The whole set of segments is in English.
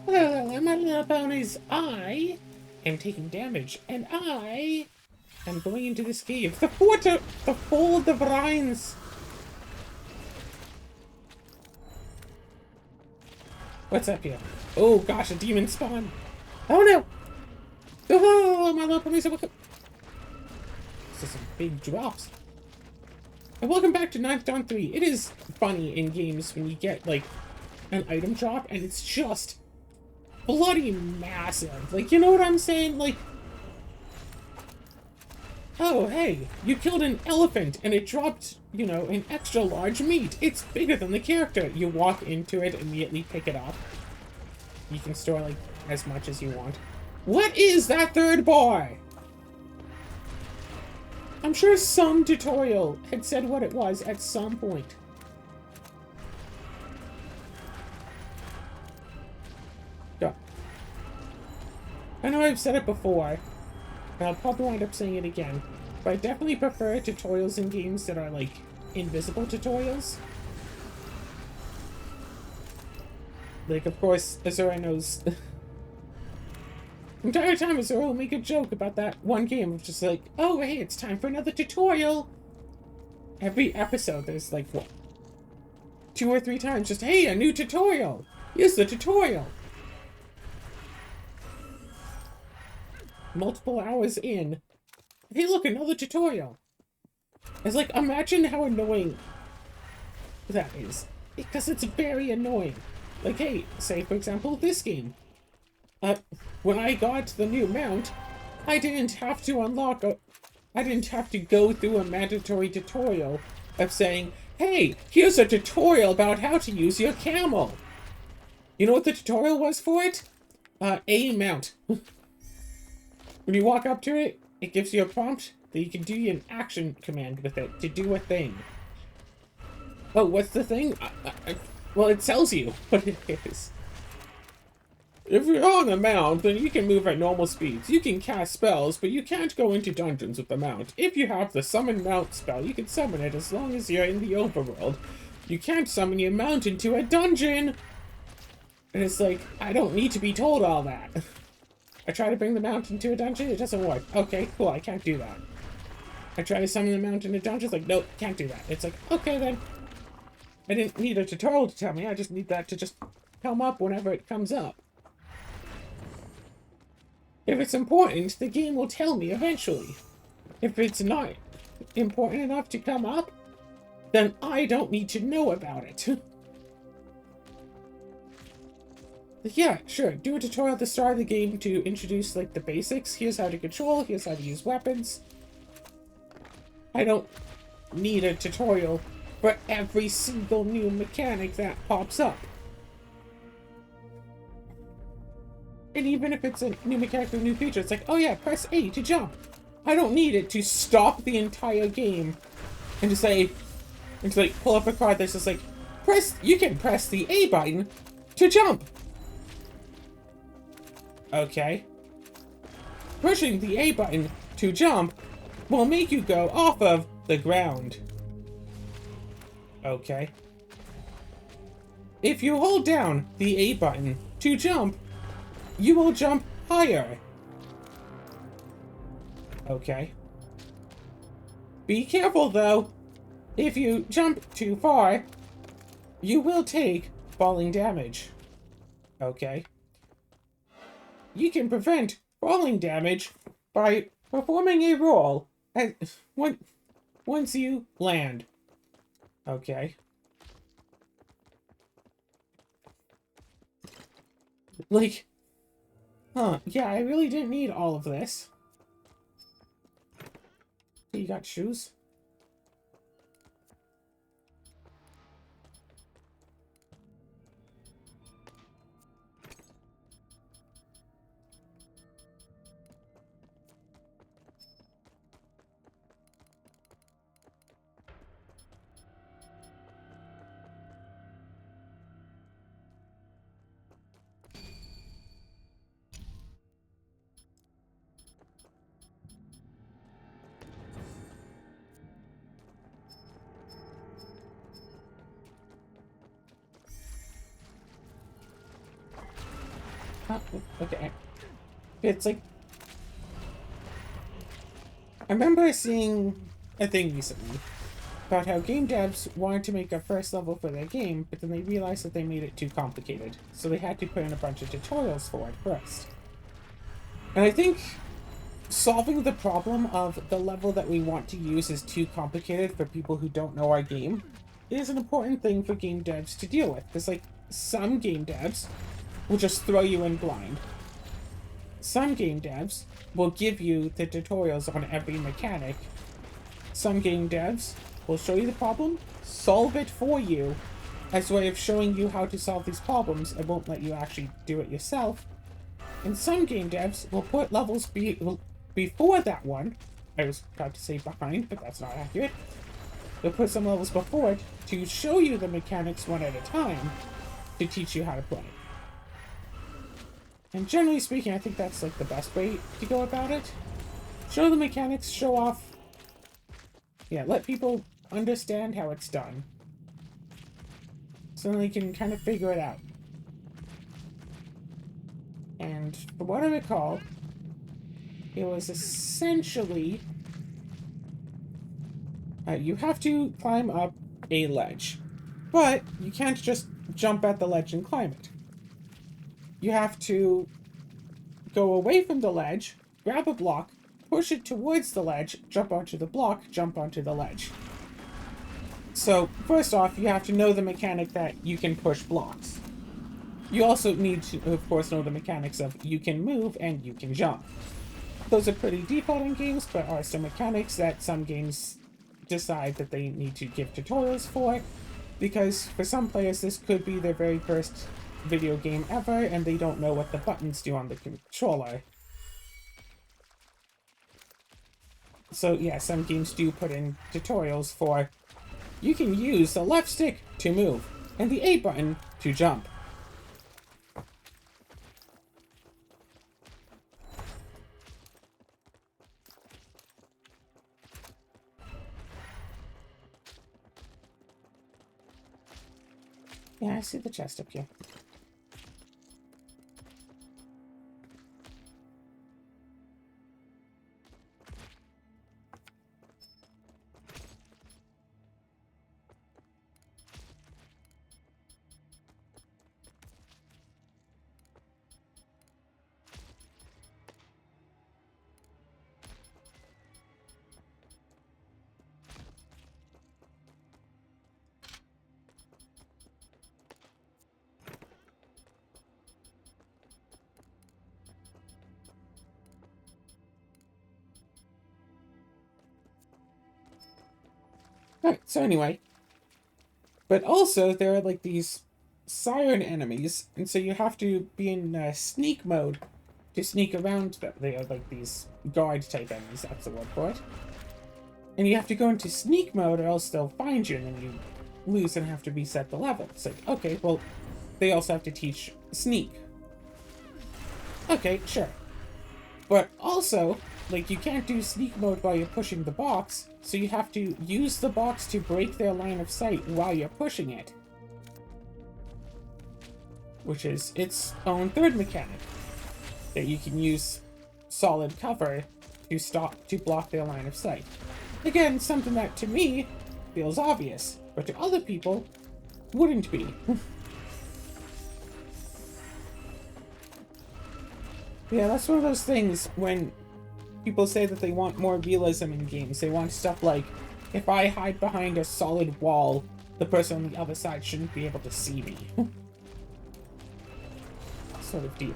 my little ponies, I am taking damage, and I am going into this cave. The Fall of the Brines. What's up here? Oh gosh, a demon spawn. Oh no! Oh, my little ponies, welcome. This is some big drops. And welcome back to Ninth Dawn 3. It is funny in games when you get, like, an item drop, and it's just bloody massive. Like, you know what I'm saying? Like, oh, hey, you killed an elephant, and it dropped, you know, an extra large meat. It's bigger than the character. You walk into it, immediately pick it up. You can store, like, as much as you want. What is that third bar? I'm sure some tutorial had said what it was at some point. Go. I know I've said it before, and I'll probably wind up saying it again, but I definitely prefer tutorials in games that are, like, invisible tutorials. Like, of course, Azura knows... The entire time Azura will make a joke about that one game of just like, oh, hey, it's time for another tutorial. Every episode, there's like, what? 2 or 3 times, just, hey, a new tutorial. Here's the tutorial. Multiple hours in. Hey, look, another tutorial. It's like, imagine how annoying that is. Because it's very annoying. Like, hey, say, for example, this game. When I got the new mount, I didn't have to I didn't have to go through a mandatory tutorial of saying, hey, here's a tutorial about how to use your camel. You know what the tutorial was for it? A mount. When you walk up to it, it gives you a prompt that you can do an action command with it to do a thing. Oh, what's the thing? Well, it tells you what it is. If you're on the mount, then you can move at normal speeds. You can cast spells, but you can't go into dungeons with the mount. If you have the summon mount spell, you can summon it as long as you're in the overworld. You can't summon your mount into a dungeon! And it's like, I don't need to be told all that. I try to bring the mount into a dungeon, it doesn't work. Okay, cool, I can't do that. I try to summon the mount into a dungeon, it's like, nope, can't do that. It's like, okay then. I didn't need a tutorial to tell me, I just need that to just come up whenever it comes up. If it's important, the game will tell me eventually. If it's not important enough to come up, then I don't need to know about it. Yeah, sure, do a tutorial at the start of the game to introduce, like, the basics. Here's how to control, here's how to use weapons. I don't need a tutorial for every single new mechanic that pops up. And even if it's a new mechanic with a new feature, it's like, oh yeah, press A to jump. I don't need it to stop the entire game and to say, and to like pull up a card that's just like, you can press the A button to jump. Okay. Pushing the A button to jump will make you go off of the ground. Okay. If you hold down the A button to jump, you will jump higher. Okay. Be careful, though. If you jump too far, you will take falling damage. Okay. You can prevent falling damage by performing a roll once you land. Okay. Like... Huh, yeah, I really didn't need all of this. You got shoes? Okay. It's like... I remember seeing a thing recently about how game devs wanted to make a first level for their game, but then they realized that they made it too complicated. So they had to put in a bunch of tutorials for it first. And I think solving the problem of the level that we want to use is too complicated for people who don't know our game is an important thing for game devs to deal with. Because, like, some game devs will just throw you in blind. Some game devs will give you the tutorials on every mechanic. Some game devs will show you the problem, solve it for you, as a way of showing you how to solve these problems and won't let you actually do it yourself. And some game devs will put levels before that one. I was about to say behind, but that's not accurate. They'll put some levels before it to show you the mechanics one at a time to teach you how to play. And generally speaking, I think that's like the best way to go about it. Show the mechanics, show off. Yeah, let people understand how it's done. So they can kind of figure it out. And from what I recall, it was essentially... you have to climb up a ledge. But you can't just jump at the ledge and climb it. You have to go away from the ledge, grab a block, push it towards the ledge, jump onto the block, jump onto the ledge. So, first off, you have to know the mechanic that you can push blocks. You also need to, of course, know the mechanics of you can move and you can jump. Those are pretty default in games, but are some mechanics that some games decide that they need to give tutorials for, because for some players this could be their very first video game ever, and they don't know what the buttons do on the controller. So yeah, some games do put in tutorials for you can use the left stick to move, and the A button to jump. Yeah, I see the chest up here. Alright, so anyway. But also, there are like these siren enemies, and so you have to be in sneak mode to sneak around them. They are like these guard type enemies, that's the word for it. And you have to go into sneak mode or else they'll find you and then you lose and have to reset the level. It's like, okay, well, they also have to teach sneak. Okay, sure. But also, like, you can't do sneak mode while you're pushing the box, so you have to use the box to break their line of sight while you're pushing it. Which is its own third mechanic. That you can use solid cover to block their line of sight. Again, something that to me feels obvious, but to other people wouldn't be. Yeah, that's one of those things when people say that they want more realism in games. They want stuff like, if I hide behind a solid wall, the person on the other side shouldn't be able to see me. Sort of deal.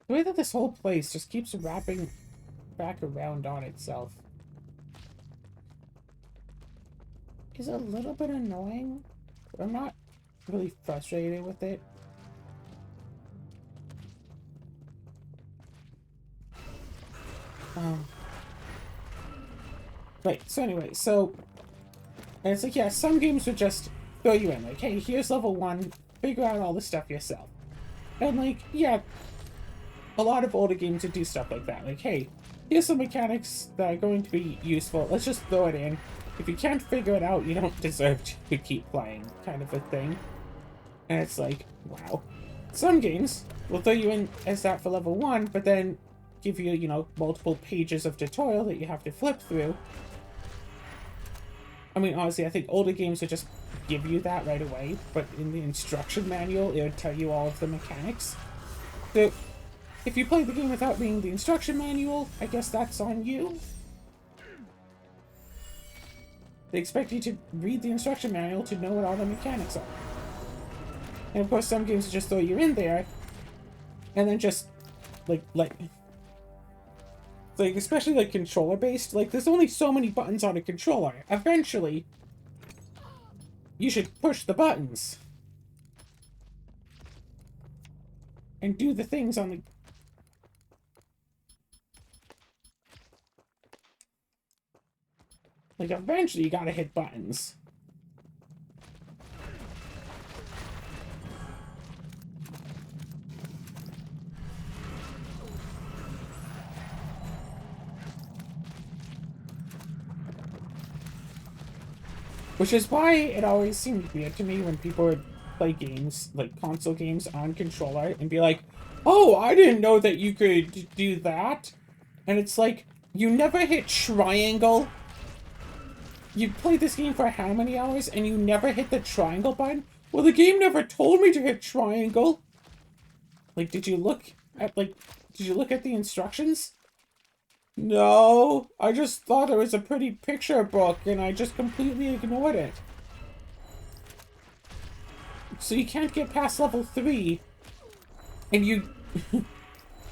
The way that this whole place just keeps wrapping back around on itself is a little bit annoying, but I'm not really frustrated with it. Right, so anyway, and it's like, yeah, some games would just throw you in, like, hey, here's level 1, figure out all this stuff yourself. And, like, yeah, a lot of older games would do stuff like that. Like, hey, here's some mechanics that are going to be useful. Let's just throw it in. If you can't figure it out, you don't deserve to keep playing, kind of a thing. And it's like, wow. Some games will throw you in as that for level 1, but then give you, you know, multiple pages of tutorial that you have to flip through. I mean, honestly, I think older games would just give you that right away, but in the instruction manual, it would tell you all of the mechanics. So, if you play the game without reading the instruction manual, I guess that's on you. They expect you to read the instruction manual to know what all the mechanics are. And of course, some games just throw you in there, and then just, like, especially, like, controller-based, like, there's only so many buttons on a controller. Eventually, you should push the buttons. And do the things on the... Like, eventually you gotta hit buttons. Which is why it always seemed weird to me when people would play games, like console games, on controller and be like, oh, I didn't know that you could do that. And it's like, you never hit triangle. You played this game for how many hours and you never hit the triangle button? Well, the game never told me to hit triangle. Like, did you look at the instructions? No, I just thought it was a pretty picture book and I just completely ignored it. So you can't get past level 3 and you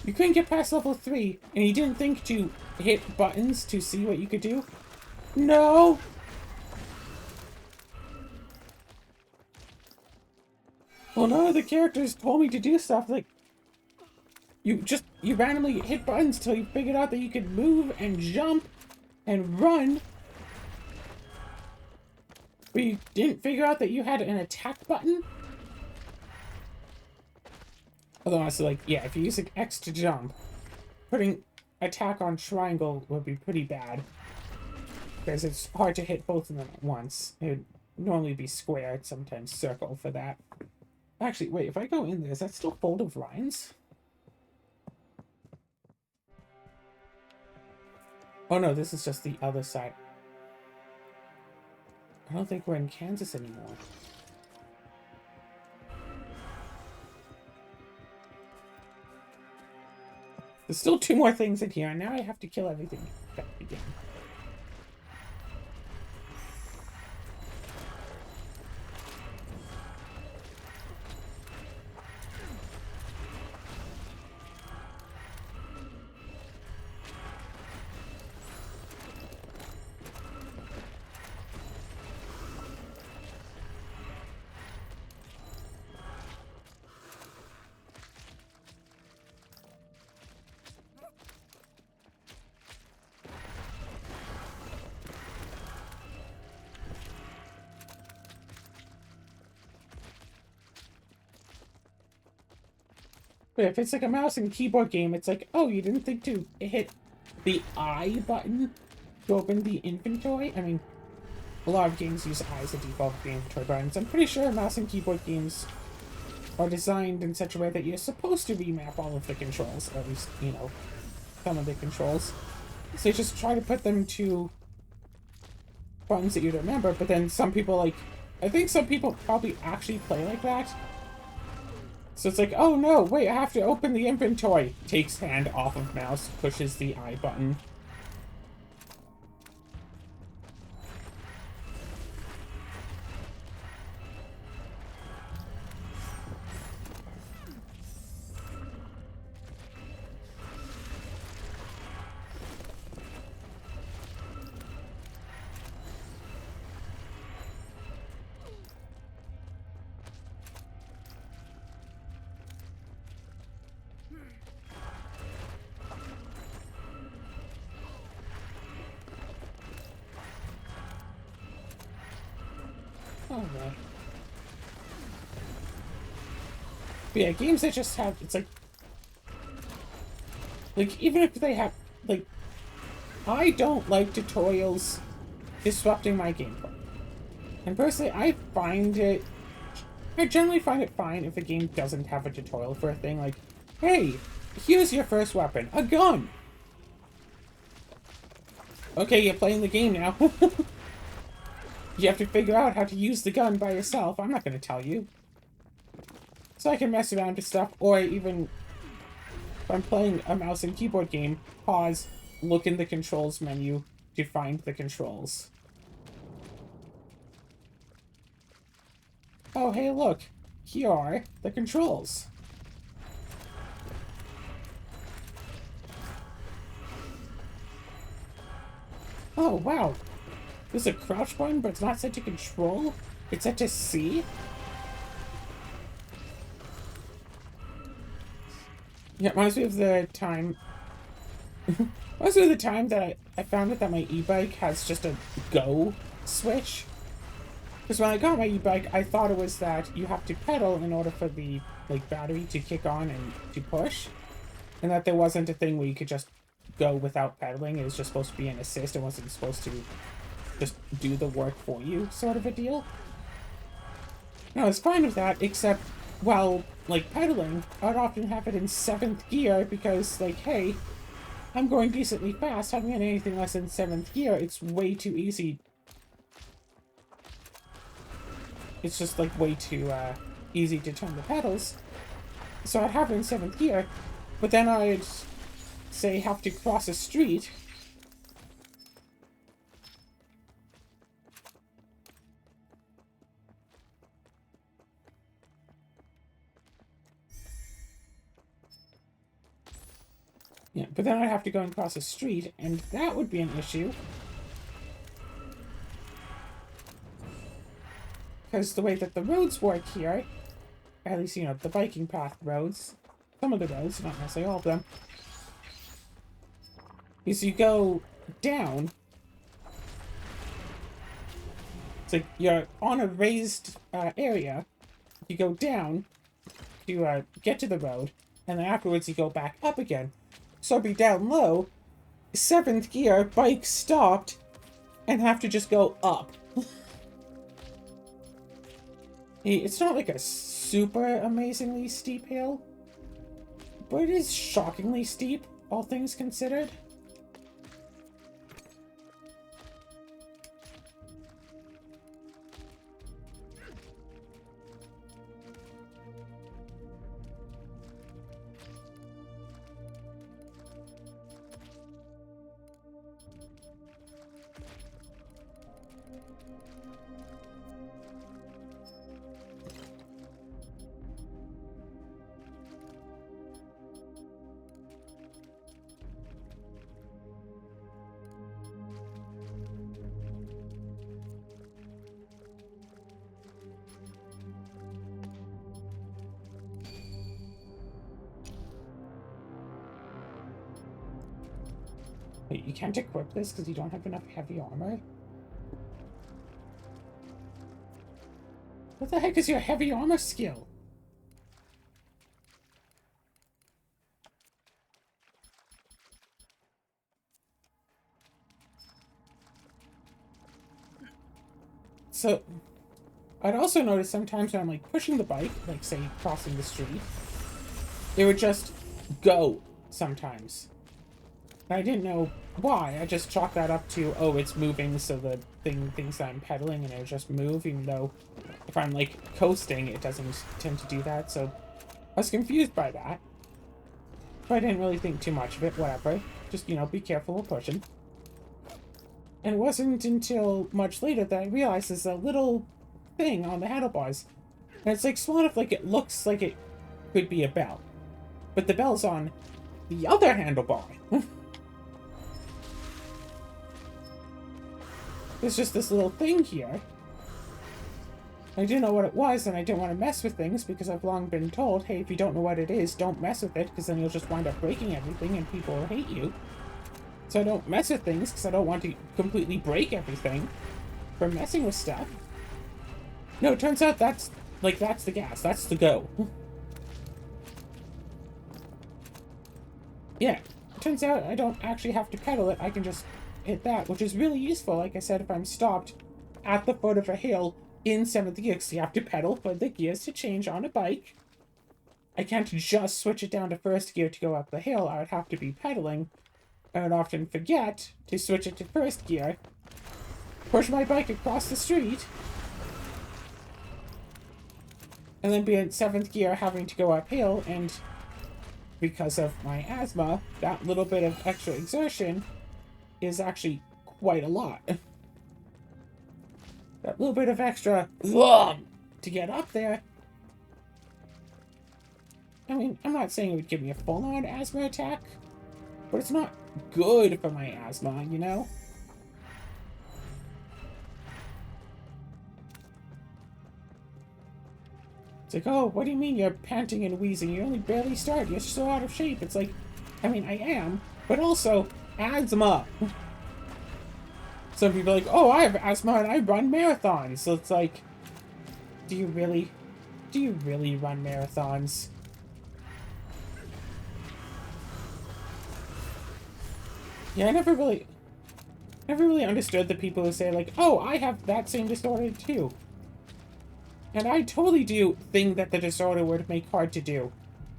couldn't get past level 3 and you didn't think to hit buttons to see what you could do? No. Well, none of the characters told me to do stuff. Like, you randomly hit buttons till you figured out that you could move and jump and run. But you didn't figure out that you had an attack button? Although honestly, like, yeah, if you're using X to jump, putting attack on triangle would be pretty bad. Because it's hard to hit both of them at once. It would normally be square, sometimes circle for that. Actually, wait, if I go in there, is that still Fold of Lines? Oh no, this is just the other side. I don't think we're in Kansas anymore. There's still 2 more things in here, and now I have to kill everything back again. But if it's like a mouse and keyboard game, it's like, oh, you didn't think to hit the I button to open the inventory? I mean, a lot of games use I as a default for the inventory buttons. I'm pretty sure mouse and keyboard games are designed in such a way that you're supposed to remap all of the controls, or at least, you know, some of the controls. So you just try to put them to buttons that you remember, but then some people, like, I think some people probably actually play like that. So it's like, oh no, wait, I have to open the inventory. Takes hand off of mouse, pushes the I button. Oh no. But yeah, games that just have, it's like, even if they have, like, I don't like tutorials disrupting my gameplay. And personally, I generally find it fine if a game doesn't have a tutorial for a thing, like, hey, here's your first weapon, a gun! Okay, you're playing the game now. You have to figure out how to use the gun by yourself. I'm not going to tell you. So I can mess around with stuff, or even if I'm playing a mouse and keyboard game, pause, look in the controls menu to find the controls. Oh, hey, look. Here are the controls. Oh, wow. There's a crouch button, but it's not set to control? It's set to C? Yeah, it reminds me of the time... reminds me of the time that I found out that my e-bike has just a go switch. Because when I got my e-bike, I thought it was that you have to pedal in order for the, like, battery to kick on and to push. And that there wasn't a thing where you could just go without pedaling. It was just supposed to be an assist. It wasn't supposed to just do the work for you, sort of a deal. No, I was fine with that, except while, like, pedaling, I'd often have it in 7th gear because, like, hey, I'm going decently fast. Having it in anything less than 7th gear, it's way too easy. It's just, like, way too easy to turn the pedals. So I'd have it in 7th gear, but then I'd, say, have to cross a street. Yeah, but then I'd have to go and cross a street, and that would be an issue. Because the way that the roads work here, at least, you know, the biking path roads, some of the roads, not necessarily all of them, is you go down. It's like you're on a raised area, you go down to get to the road, and then afterwards you go back up again. So I'd be down low, 7th gear, bike stopped, and have to just go up. It's not like a super amazingly steep hill, but it is shockingly steep, all things considered. Wait, you can't equip this because you don't have enough heavy armor? What the heck is your heavy armor skill? So, I'd also notice sometimes when I'm, like, pushing the bike, like, say, crossing the street, it would just go sometimes. I didn't know why. I just chalked that up to, oh, it's moving, so the thing thinks that I'm pedaling, and it'll just move, even though if I'm, like, coasting, it doesn't tend to do that, so I was confused by that. But I didn't really think too much of it, whatever. Just, you know, be careful of pushing. And it wasn't until much later that I realized there's a little thing on the handlebars. And it's, like, small enough, like, it looks like it could be a bell. But the bell's on the other handlebar. There's just this little thing here. I didn't know what it was, and I didn't want to mess with things because I've long been told, hey, if you don't know what it is, don't mess with it, because then you'll just wind up breaking everything and people will hate you. So I don't mess with things because I don't want to completely break everything from messing with stuff. No, it turns out that's the gas. That's the go. yeah, it turns out I don't actually have to pedal it. I can just hit that, which is really useful. Like I said, if I'm stopped at the foot of a hill in 7th gear, because you have to pedal for the gears to change on a bike. I can't just switch it down to 1st gear to go up the hill. I would have to be pedaling. I would often forget to switch it to 1st gear, push my bike across the street, and then be in 7th gear having to go uphill, and because of my asthma, that little bit of extra exertion is actually quite a lot. That little bit of extra to get up there. I mean, I'm not saying it would give me a full-on asthma attack, but it's not good for my asthma, you know? It's like, oh, what do you mean you're panting and wheezing? You only barely started. You're so out of shape. It's like, I mean, I am, but also asthma. Some people are like, oh, I have asthma and I run marathons. So it's like, do you really run marathons? Yeah, I never really understood the people who say like, oh, I have that same disorder too. And I totally do thing that the disorder would make hard to do.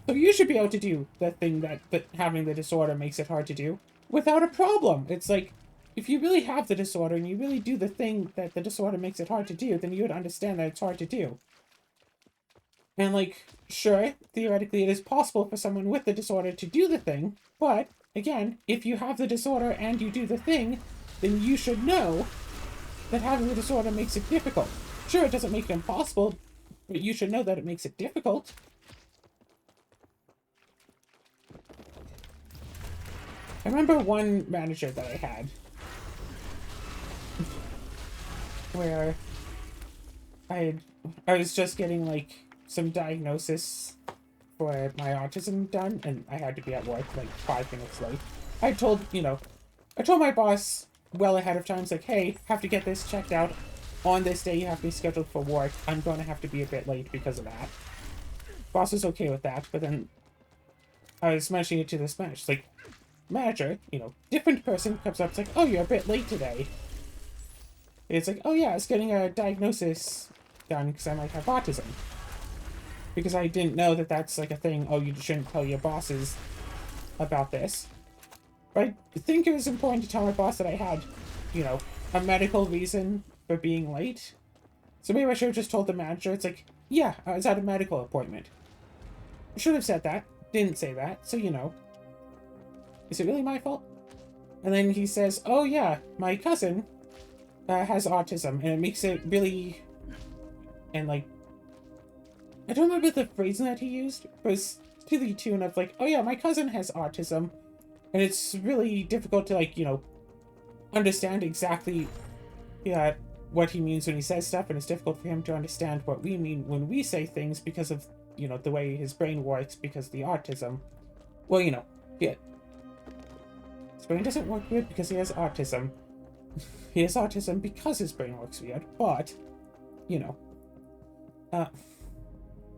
So you should be able to do the thing that having the disorder makes it hard to do without a problem. It's like, if you really have the disorder and you really do the thing that the disorder makes it hard to do, then you would understand that it's hard to do. And like, sure, theoretically it is possible for someone with the disorder to do the thing, but again, if you have the disorder and you do the thing, then you should know that having the disorder makes it difficult. Sure, it doesn't make it impossible, but you should know that it makes it difficult. I remember one manager that I had where I was just getting like some diagnosis for my autism done, and I had to be at work like 5 minutes late. I told my boss well ahead of time, it's like, hey, have to get this checked out. On this day, you have to be scheduled for work. I'm going to have to be a bit late because of that. Boss was okay with that, but then I was mentioning it to this manager. It's like, manager, different person comes up, it's like, oh, you're a bit late today. It's like, oh yeah, I was getting a diagnosis done because I might have autism. Because I didn't know that that's like a thing, oh, you shouldn't tell your bosses about this. But I think it was important to tell my boss that I had, a medical reason for being late. So maybe I should have just told the manager, it's like, yeah, I was at a medical appointment. I should have said that. Didn't say that, so Is it really my fault? And then he says, oh yeah, my cousin has autism, and it makes it really... And like... I don't remember the phrasing that he used, but it's to the tune of like, oh yeah, my cousin has autism, and it's really difficult to like, understand exactly what he means when he says stuff, and it's difficult for him to understand what we mean when we say things because of, the way his brain works because of the autism. Well, yeah. His brain doesn't work weird because he has autism. He has autism because his brain works weird, but,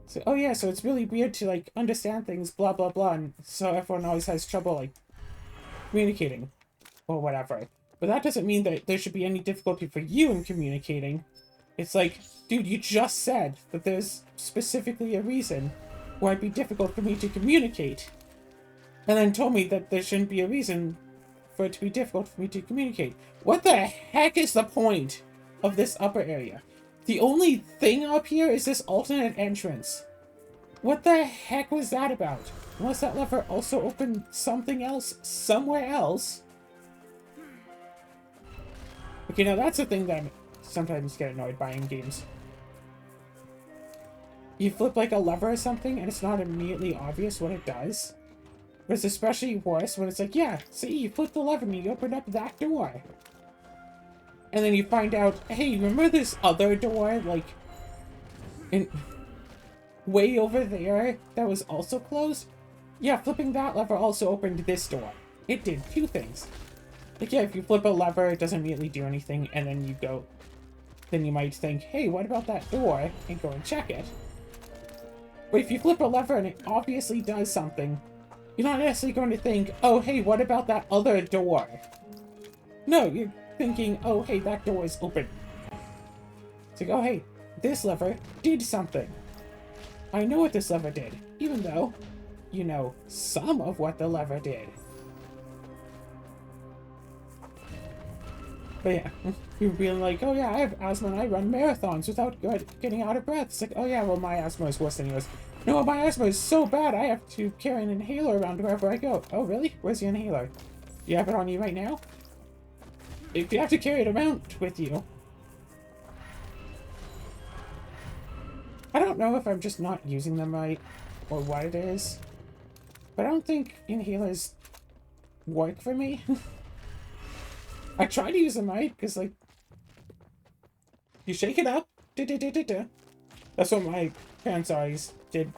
so, oh yeah, so it's really weird to, like, understand things, blah, blah, blah, and so everyone always has trouble, like, communicating, or whatever. But that doesn't mean that there should be any difficulty for you in communicating. It's like, dude, you just said that there's specifically a reason why it'd be difficult for me to communicate. And then told me that there shouldn't be a reason for it to be difficult for me to communicate. What the heck is the point of this upper area? The only thing up here is this alternate entrance. What the heck was that about? Unless that lever also opened something else somewhere else. Okay, now that's the thing that I sometimes get annoyed by in games. You flip like a lever or something and it's not immediately obvious what it does. But it's especially worse when it's like, yeah, see, you flip the lever and you open up that door. And then you find out, hey, remember this other door, like, way over there that was also closed? Yeah, flipping that lever also opened this door. It did 2 things. Like, yeah, if you flip a lever, it doesn't immediately do anything, and then you go... Then you might think, hey, what about that door? And go and check it. But if you flip a lever and it obviously does something, you're not necessarily going to think, oh, hey, what about that other door? No, you're thinking, oh, hey, that door is open. It's like, oh, hey, this lever did something. I know what this lever did, even though you know some of what the lever did. But yeah, you're being like, oh yeah, I have asthma and I run marathons without getting out of breath. It's like, oh yeah, well my asthma is worse than yours. No, my asthma is so bad I have to carry an inhaler around wherever I go. Oh really? Where's your inhaler? You have it on you right now? If you have to carry it around with you. I don't know if I'm just not using them right or what it is. But I don't think inhalers work for me. I try to use them right, because, like, you shake it up. That's what my parents always did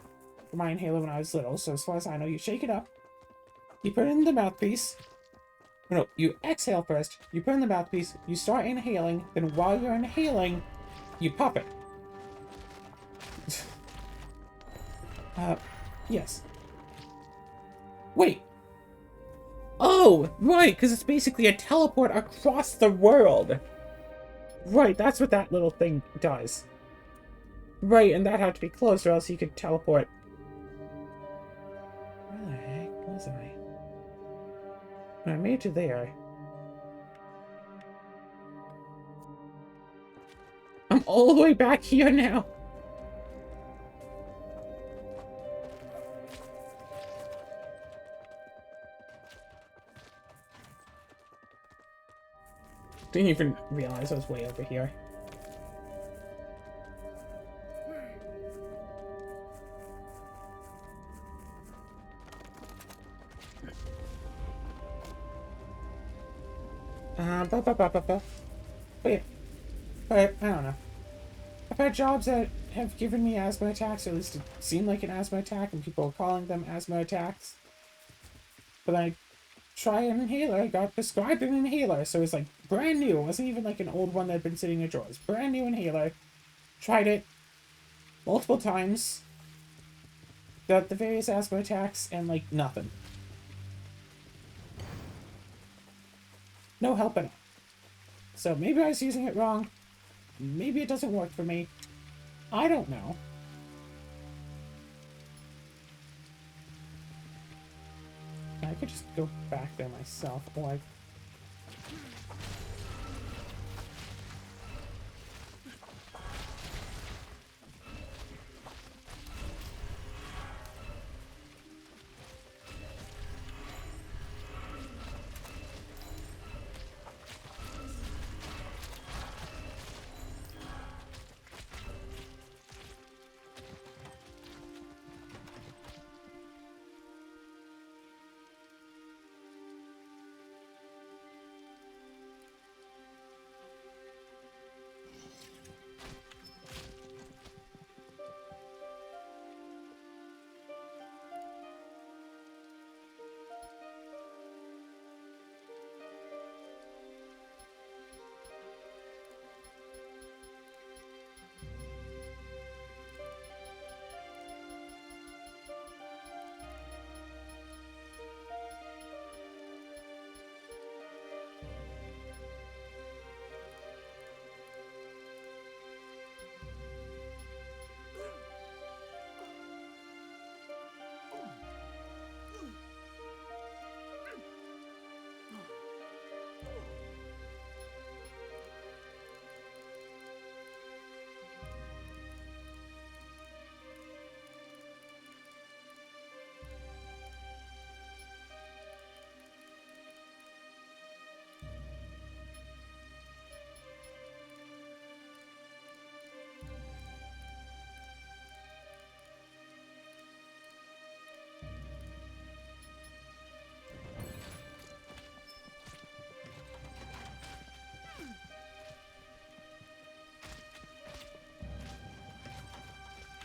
for my inhaler when I was little. So as far as I know, you shake it up. You put it in the mouthpiece. No, you exhale first. You put it in the mouthpiece. You start inhaling. Then while you're inhaling, you pop it. Yes. Wait. Oh, right, because it's basically a teleport across the world. Right, that's what that little thing does. Right, and that had to be closed or else you could teleport. Where the heck was I? I made it there. I'm all the way back here now. Didn't even realize I was way over here. Wait, but I don't know. I've had jobs that have given me asthma attacks, or at least it seemed like an asthma attack, and people are calling them asthma attacks. But I try an inhaler, I got prescribed an inhaler, so it's like brand new. It wasn't even like an old one that had been sitting in drawers. Brand new inhaler. Tried it multiple times. Got the various asthma attacks, and like nothing. No help at all. So maybe I was using it wrong. Maybe it doesn't work for me. I don't know. I could just go back there myself, or I...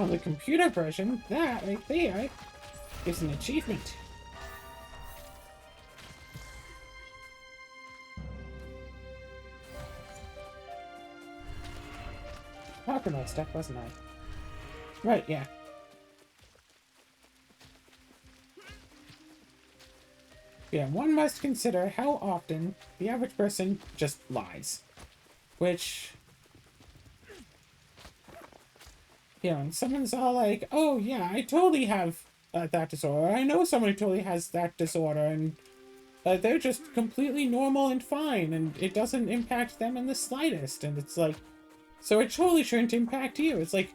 On the computer version, that right there is an achievement. Talking about stuff, wasn't I? Right, yeah. Yeah, one must consider how often the average person just lies. Which, you know, and someone's all like, oh yeah, I totally have that disorder. I know someone who totally has that disorder, and they're just completely normal and fine, and it doesn't impact them in the slightest. And it's like, so it totally shouldn't impact you. It's like,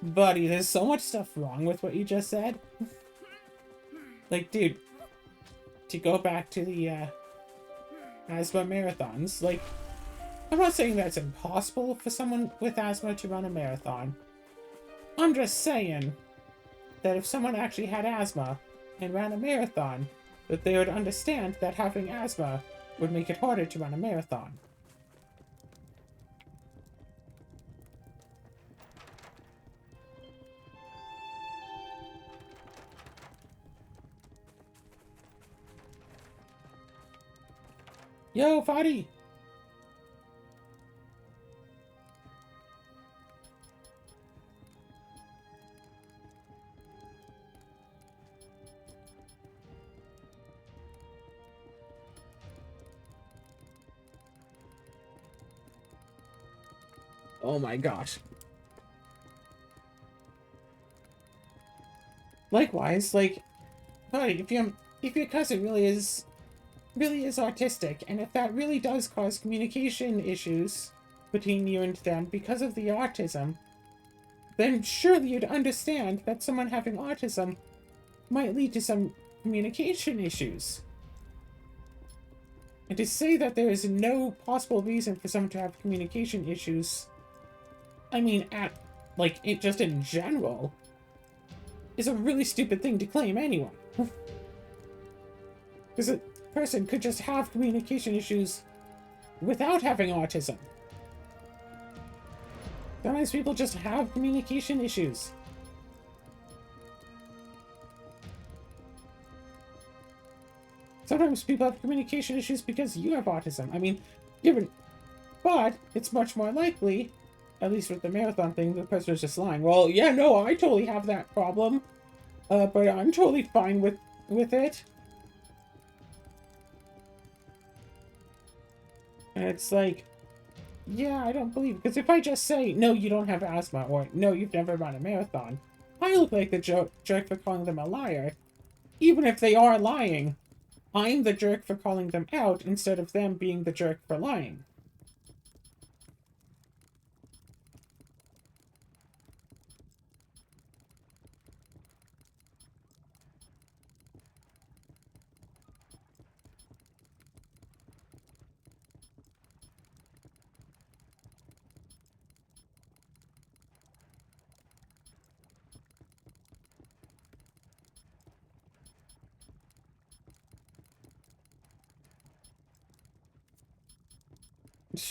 buddy, there's so much stuff wrong with what you just said. Like, dude, to go back to the asthma marathons, like, I'm not saying that's impossible for someone with asthma to run a marathon. I'm just saying that if someone actually had asthma and ran a marathon, that they would understand that having asthma would make it harder to run a marathon. Yo, Foddy! Oh my gosh. Likewise, like, Foddy, if your cousin really is autistic, and if that really does cause communication issues between you and them because of the autism, then surely you'd understand that someone having autism might lead to some communication issues. And to say that there is no possible reason for someone to have communication issues, I mean, just in general, is a really stupid thing to claim anyway. Because a person could just have communication issues without having autism. Sometimes people just have communication issues. Sometimes people have communication issues because you have autism. I mean, but it's much more likely, at least with the marathon thing, the person is just lying. Well, yeah, no, I totally have that problem, but I'm totally fine with it. And it's like, yeah, I don't believe, because if I just say, no, you don't have asthma, or no, you've never run a marathon, I look like the jerk for calling them a liar. Even if they are lying, I'm the jerk for calling them out instead of them being the jerk for lying.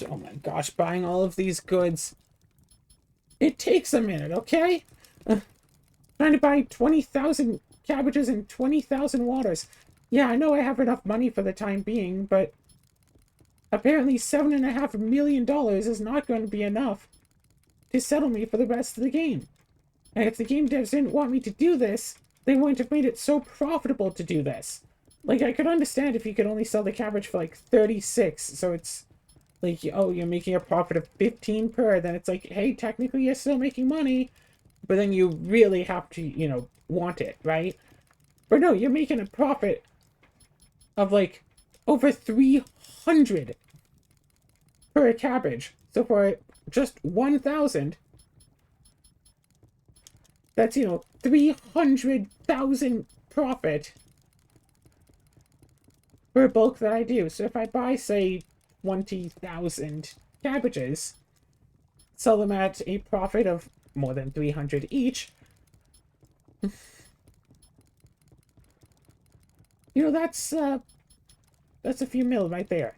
Oh my gosh, buying all of these goods. It takes a minute, okay? Trying to buy 20,000 cabbages and 20,000 waters. Yeah, I know I have enough money for the time being, but apparently $7.5 million is not going to be enough to settle me for the rest of the game. And if the game devs didn't want me to do this, they wouldn't have made it so profitable to do this. Like, I could understand if you could only sell the cabbage for like 36, so it's like, oh, you're making a profit of 15 per, then it's like, hey, technically you're still making money, but then you really have to, you know, want it, right? But no, you're making a profit of like over 300 per cabbage. So for just 1,000, that's, you know, 300,000 profit per bulk that I do. So if I buy, say, 20,000 cabbages, sell them at a profit of more than 300 each, you know, that's a few mil right there.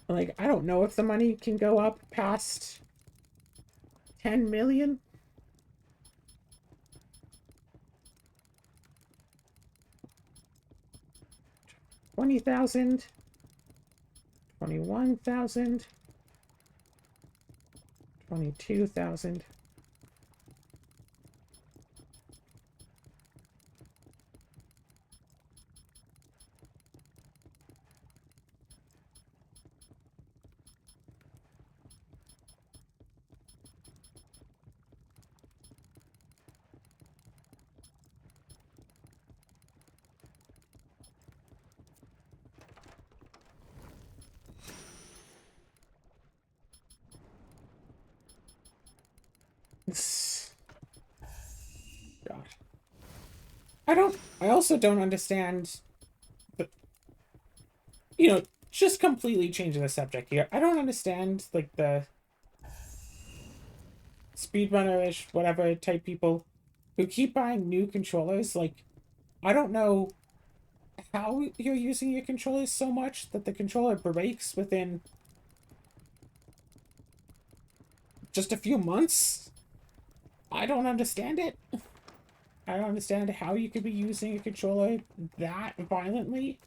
Like, I don't know if the money can go up past 10 million. 20,000, 21,000, 22,000. I also don't understand, but, you know, just completely changing the subject here. I don't understand, like, the speedrunner-ish, whatever type people who keep buying new controllers. Like, I don't know how you're using your controllers so much that the controller breaks within just a few months. I don't understand it. I don't understand how you could be using a controller that violently.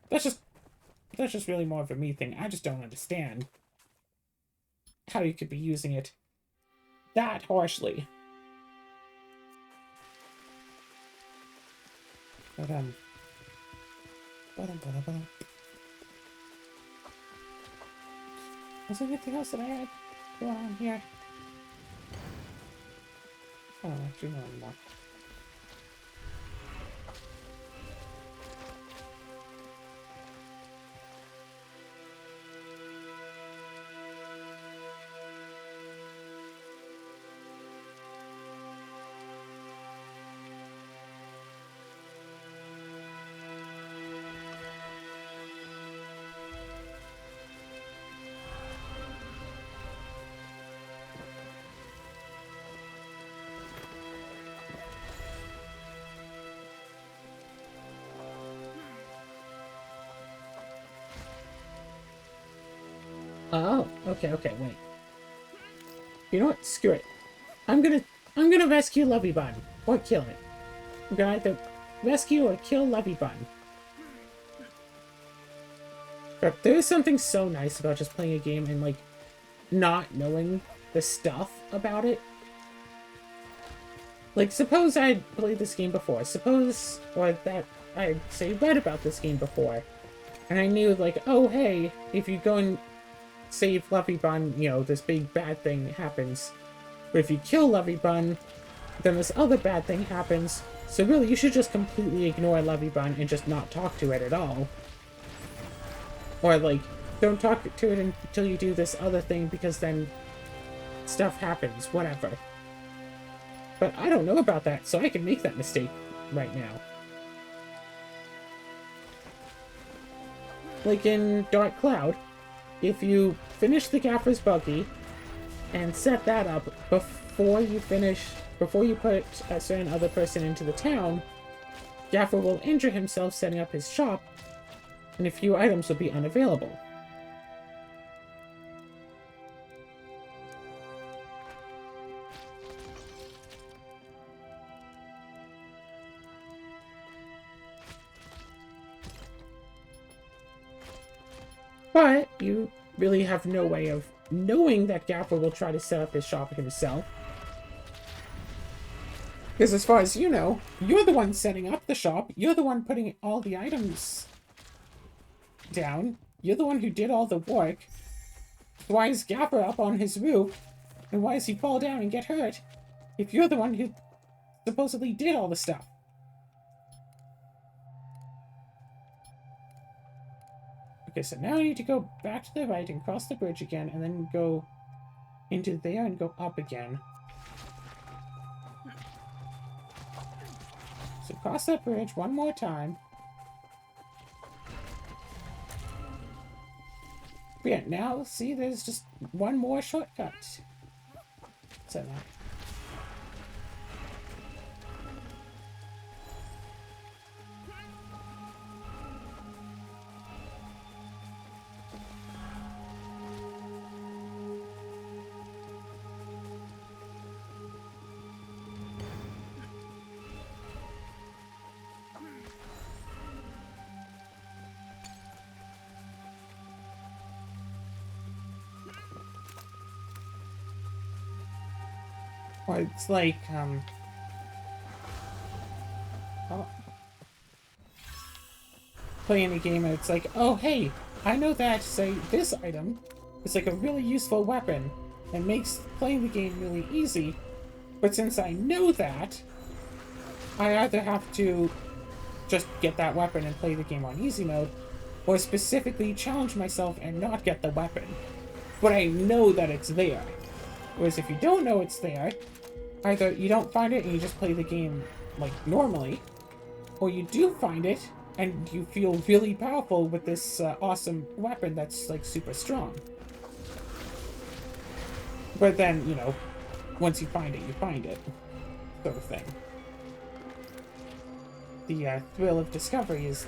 That's just that's just really more of a me thing. I just don't understand how you could be using it that harshly. But was there anything else that I had going on here? Oh, actually, no anymore. Oh, okay, wait. You know what? Screw it. I'm gonna rescue Lovey Bun. Or kill it. I'm gonna either rescue or kill Lovey Bun. But there is something so nice about just playing a game and, like, not knowing the stuff about it. Like, suppose I'd played this game before. Suppose, or that I'd, say, read about this game before. And I knew, like, oh, hey, if you go and save Lovey Bun, you know, this big bad thing happens. But if you kill Lovey Bun, then this other bad thing happens. So really, you should just completely ignore Lovey Bun and just not talk to it at all. Or, like, don't talk to it until you do this other thing, because then stuff happens, whatever. But I don't know about that, so I can make that mistake right now. Like in Dark Cloud, if you finish the Gaffer's Buggy and set that up before you put a certain other person into the town, Gaffer will injure himself setting up his shop, and a few items will be unavailable. But you really have no way of knowing that Gaffer will try to set up his shop himself. Because as far as you know, you're the one setting up the shop, you're the one putting all the items down, you're the one who did all the work. Why is Gaffer up on his roof, and why does he fall down and get hurt, if you're the one who supposedly did all the stuff? Okay, so now I need to go back to the right and cross the bridge again, and then go into there and go up again. So cross that bridge one more time. But yeah, now, see, there's just one more shortcut. So now. Or it's like, oh, playing a game and it's like, oh hey, I know that, say, this item is like a really useful weapon and makes playing the game really easy, but since I know that, I either have to just get that weapon and play the game on easy mode, or specifically challenge myself and not get the weapon. But I know that it's there. Whereas if you don't know it's there, either you don't find it and you just play the game like normally, or you do find it and you feel really powerful with this awesome weapon that's like super strong. But then, you know, once you find it, sort of thing. The thrill of discovery is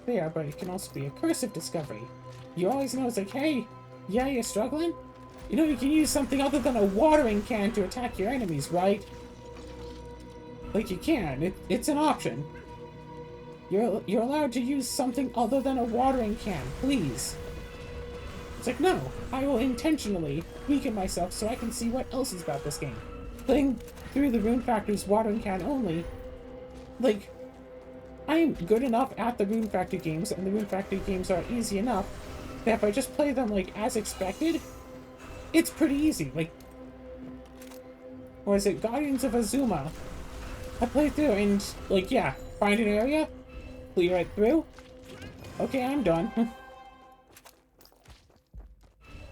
there, but it can also be a curse of discovery. You always know it's like, hey, yeah, you're struggling? You know, you can use something other than a watering can to attack your enemies, right? Like, you can. It's an option. You're allowed to use something other than a watering can, please. It's like, no, I will intentionally weaken myself so I can see what else is about this game. Playing through the Rune Factory's watering can only, like, I am good enough at the Rune Factory games, and the Rune Factory games are easy enough, that if I just play them, like, as expected, it's pretty easy. Like, or is it Guardians of Azuma? I played through and, like, yeah, find an area, clear it through. Okay, I'm done.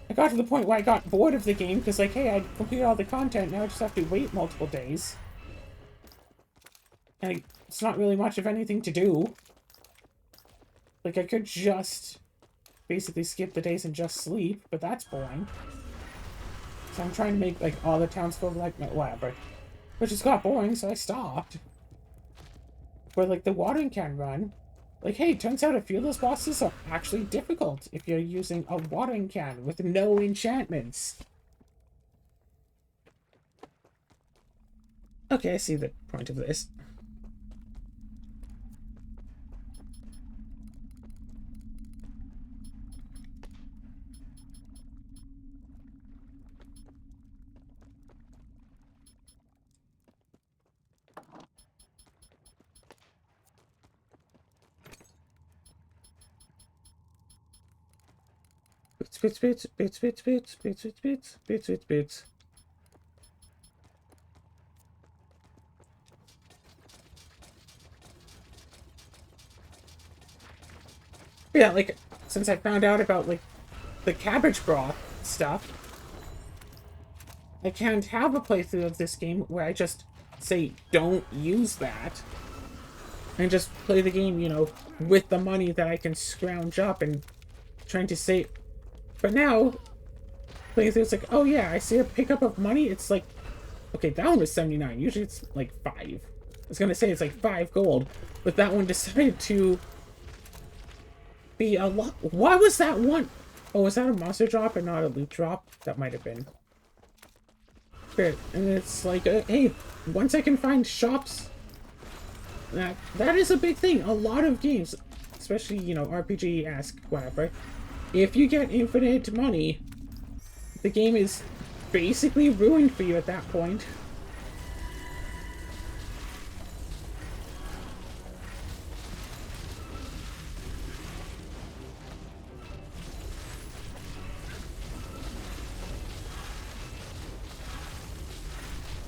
I got to the point where I got bored of the game, because, like, hey, I completed all the content, now I just have to wait multiple days. And it's not really much of anything to do. Like, I could just basically skip the days and just sleep, but that's boring. So I'm trying to make, like, all the townsfolk like my whatever. Which just got boring, so I stopped. But, like, the watering can run, like, hey, turns out a few of those bosses are actually difficult if you're using a watering can with no enchantments. Okay, I see the point of this. Bits. Yeah, like, since I found out about, like, the cabbage broth stuff, I can't have a playthrough of this game where I just say, don't use that. And just play the game, you know, with the money that I can scrounge up and trying to save. But now, playthrough, it's like, oh yeah, I see a pickup of money. It's like, okay, that one was 79. Usually it's like 5. I was gonna say it's like 5 gold, but that one decided to be a lot. Why was that one? Oh, was that a monster drop and not a loot drop? That might have been. Great. And it's like, hey, once I can find shops, that is a big thing. A lot of games, especially, you know, RPG-esque, whatever, if you get infinite money, the game is basically ruined for you at that point.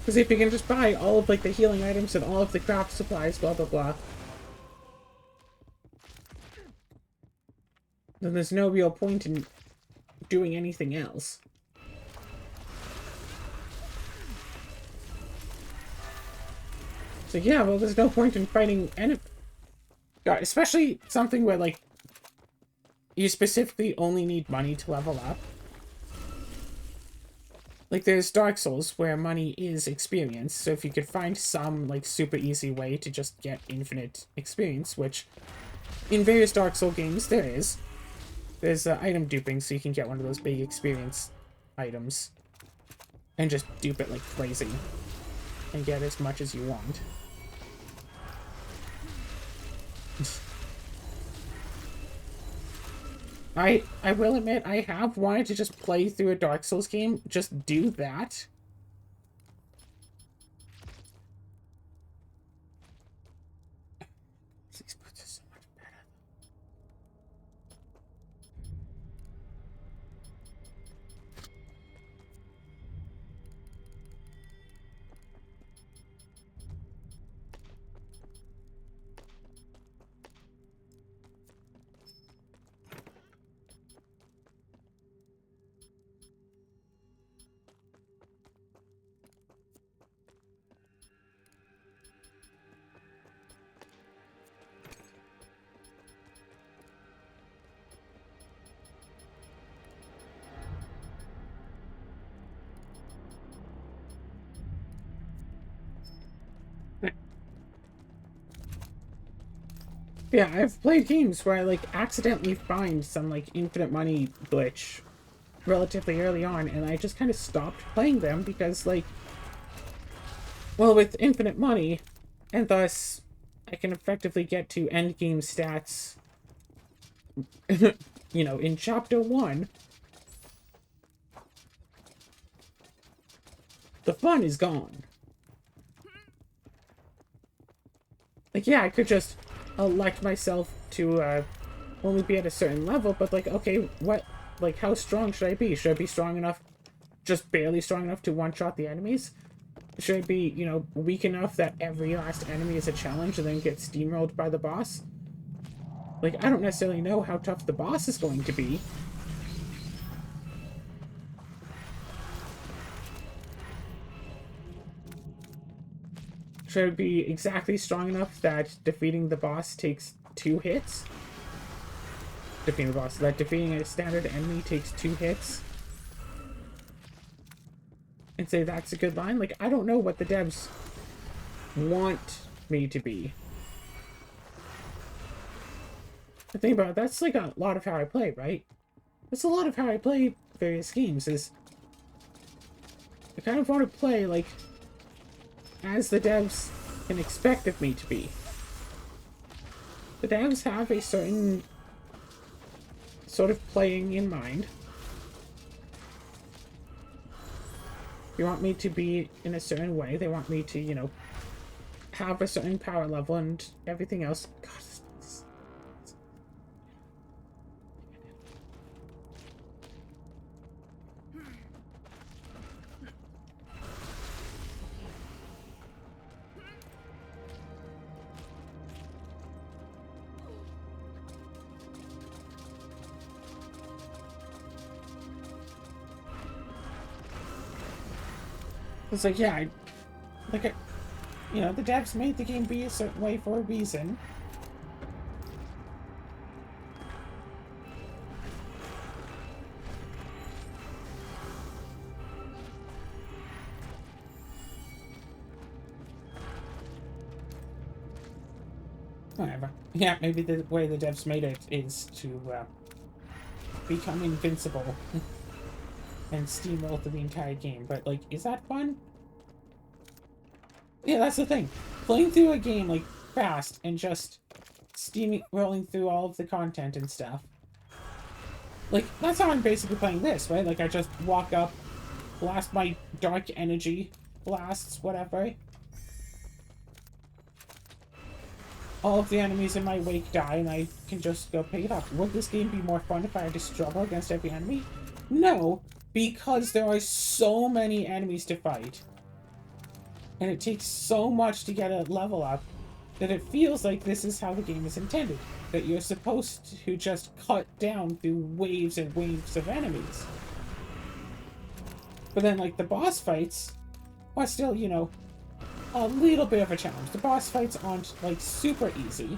Because if you can just buy all of, like, the healing items and all of the craft supplies, blah, blah, blah, then there's no real point in doing anything else. So yeah, well, there's no point in fighting enemies. Especially something where, like, you specifically only need money to level up. Like, there's Dark Souls, where money is experience, so if you could find some, like, super easy way to just get infinite experience, which, in various Dark Souls games, there is. There's item duping, so you can get one of those big experience items, and just dupe it like crazy, and get as much as you want. I will admit, I have wanted to just play through a Dark Souls game, just do that. These boots are so much better. Yeah, I've played games where I, like, accidentally find some, like, infinite money glitch relatively early on, and I just kind of stopped playing them because, like, well, with infinite money, and thus I can effectively get to endgame stats, you know, in Chapter 1, the fun is gone. Like, yeah, I could just elect myself to only be at a certain level, but, like, okay, what, like, how strong should I be? Should I be strong enough, just barely strong enough to one-shot the enemies? Should I be, you know, weak enough that every last enemy is a challenge and then get steamrolled by the boss? Like, I don't necessarily know how tough the boss is going to be. Should I be exactly strong enough that defeating the boss takes 2 hits? Defeating the boss. That defeating a standard enemy takes 2 hits? And say that's a good line? Like, I don't know what the devs want me to be. The thing about it, that's like a lot of how I play, right? That's a lot of how I play various games, is I kind of want to play, like, as the devs can expect of me to be. The devs have a certain sort of playing in mind. They want me to be in a certain way. They want me to, you know, have a certain power level and everything else. God, it's like, yeah, you know, the devs made the game be a certain way for a reason. Whatever. Yeah, maybe the way the devs made it is to become invincible and steamroll through the entire game. But, like, is that fun? Yeah, that's the thing. Playing through a game, like, fast and just rolling through all of the content and stuff. Like, that's how I'm basically playing this, right? Like, I just walk up, blast my dark energy blasts, whatever. All of the enemies in my wake die, and I can just go pick it up. Would this game be more fun if I had to struggle against every enemy? No, because there are so many enemies to fight. And it takes so much to get a level up that it feels like this is how the game is intended. That you're supposed to just cut down through waves and waves of enemies. But then, like, the boss fights are still, you know, a little bit of a challenge. The boss fights aren't, like, super easy.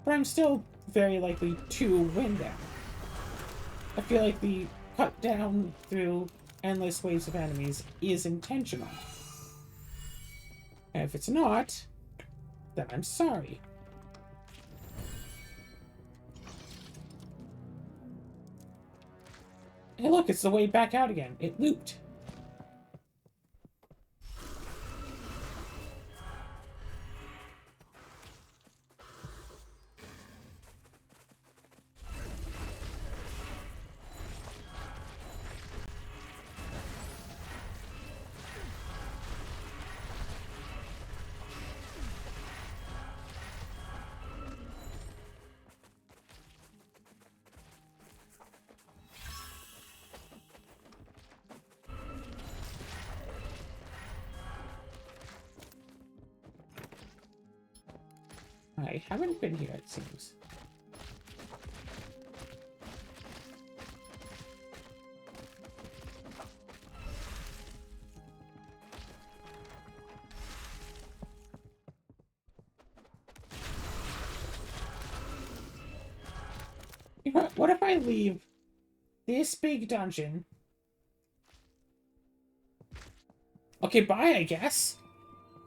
But I'm still very likely to win them. I feel like the cut down through endless waves of enemies is intentional. And if it's not, then I'm sorry. Hey look, it's the way back out again. It looped. I haven't been here, it seems. You know what if I leave this big dungeon? Okay, bye, I guess.